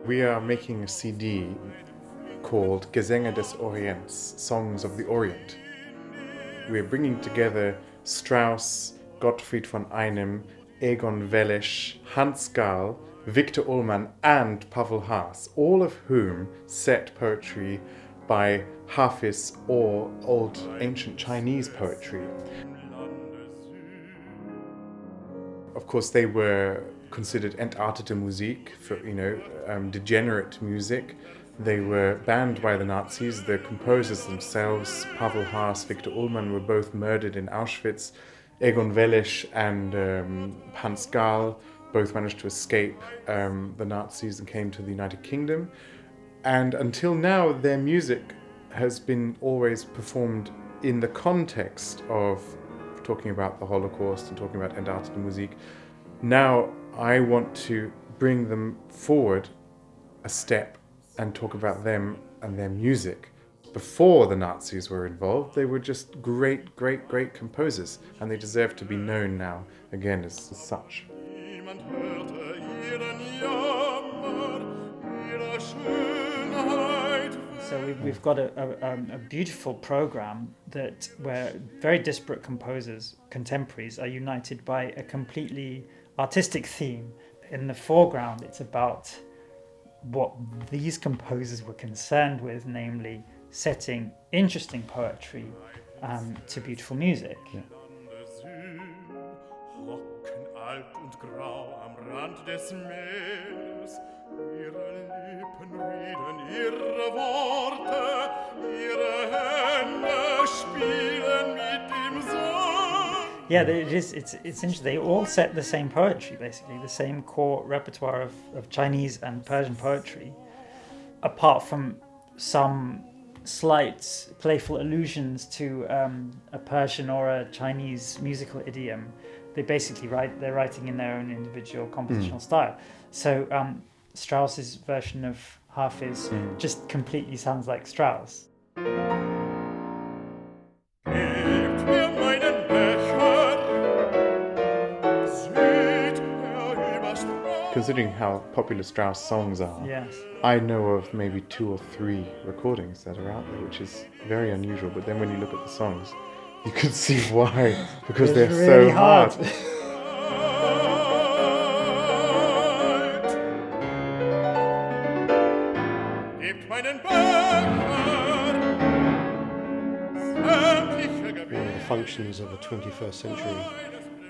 We are making a CD called Gazenga des Orients, Songs of the Orient. We're bringing together Strauss, Gottfried von Einem, Egon Welesch, Hans Gall, Victor Ullmann and Pavel Haas, all of whom set poetry by Hafiz or old ancient Chinese poetry. Of course, they were considered entartete Musik, for, degenerate music. They were banned by the Nazis. The composers themselves, Pavel Haas, Victor Ullmann, were both murdered in Auschwitz. Egon Welesch and Hans Gall both managed to escape the Nazis and came to the United Kingdom. And until now, their music has been always performed in the context of talking about the Holocaust and talking about entartete Musik. Now I want to bring them forward a step and talk about them and their music. Before the Nazis were involved, they were just great, great, great composers, and they deserve to be known now again as such. So we've got a beautiful program where very disparate composers, contemporaries, are united by a completely artistic theme. In the foreground, it's about what these composers were concerned with, namely setting interesting poetry to beautiful music. Yeah. Yeah, it's interesting. They all set the same poetry, basically, the same core repertoire of Chinese and Persian poetry, apart from some slight playful allusions to a Persian or a Chinese musical idiom. They basically they're writing in their own individual compositional style. So Strauss's version of Hafiz just completely sounds like Strauss. Considering how popular Strauss songs are, yes. I know of maybe 2 or 3 recordings that are out there, which is very unusual. But then when you look at the songs, you can see why, because they're really so hard. One of the functions of a 21st century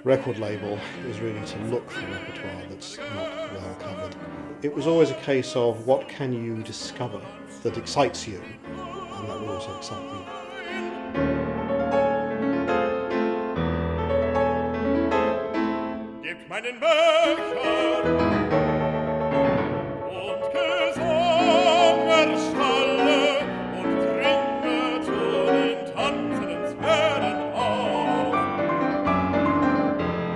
record label is really to look for repertoire that's not well covered. It was always a case of what can you discover that excites you, and that will also excite you. Gebt meinen Becher und Gesange schalle und trinke zu den tanzenden Sphären auf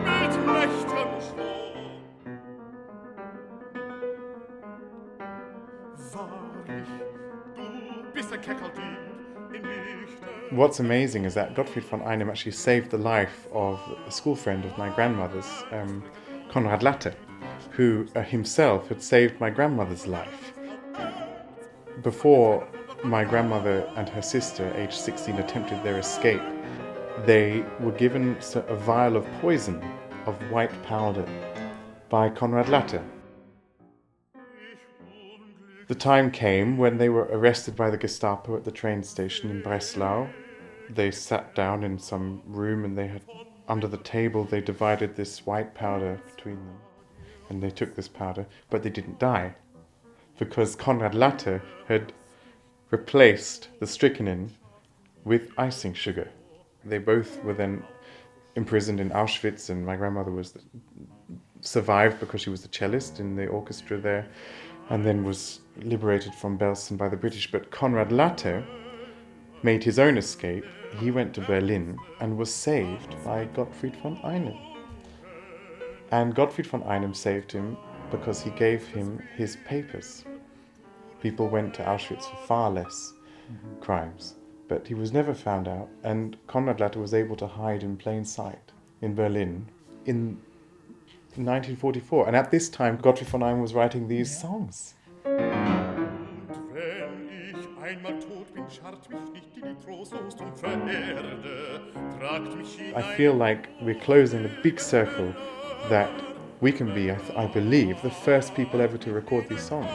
mit mächtigem Schwung. Wahrlich, du bist ein Kerkerdieb in Lichte. What's amazing is that Gottfried von Einem actually saved the life of a school friend of my grandmother's, Konrad Latte, who himself had saved my grandmother's life. Before my grandmother and her sister, aged 16, attempted their escape, they were given a vial of poison of white powder by Konrad Latte. The time came when they were arrested by the Gestapo at the train station in Breslau. They sat down in some room and under the table they divided this white powder between them. And they took this powder, but they didn't die, because Konrad Latte had replaced the strychnine with icing sugar. They both were then imprisoned in Auschwitz, and my grandmother survived because she was the cellist in the orchestra there, and then was liberated from Belsen by the British. But Konrad Latte made his own escape. He went to Berlin and was saved by Gottfried von Einem. And Gottfried von Einem saved him because he gave him his papers. People went to Auschwitz for far less crimes, but he was never found out, and Konrad Latte was able to hide in plain sight in Berlin in 1944. And at this time, Gottfried von Einem was writing these songs. Und wenn ich einmal tot bin, scharrt mich nicht in die trostlos dumpfe Erde, tragt mich I feel like we're closing a big circle that we can be, I believe, the first people ever to record these songs.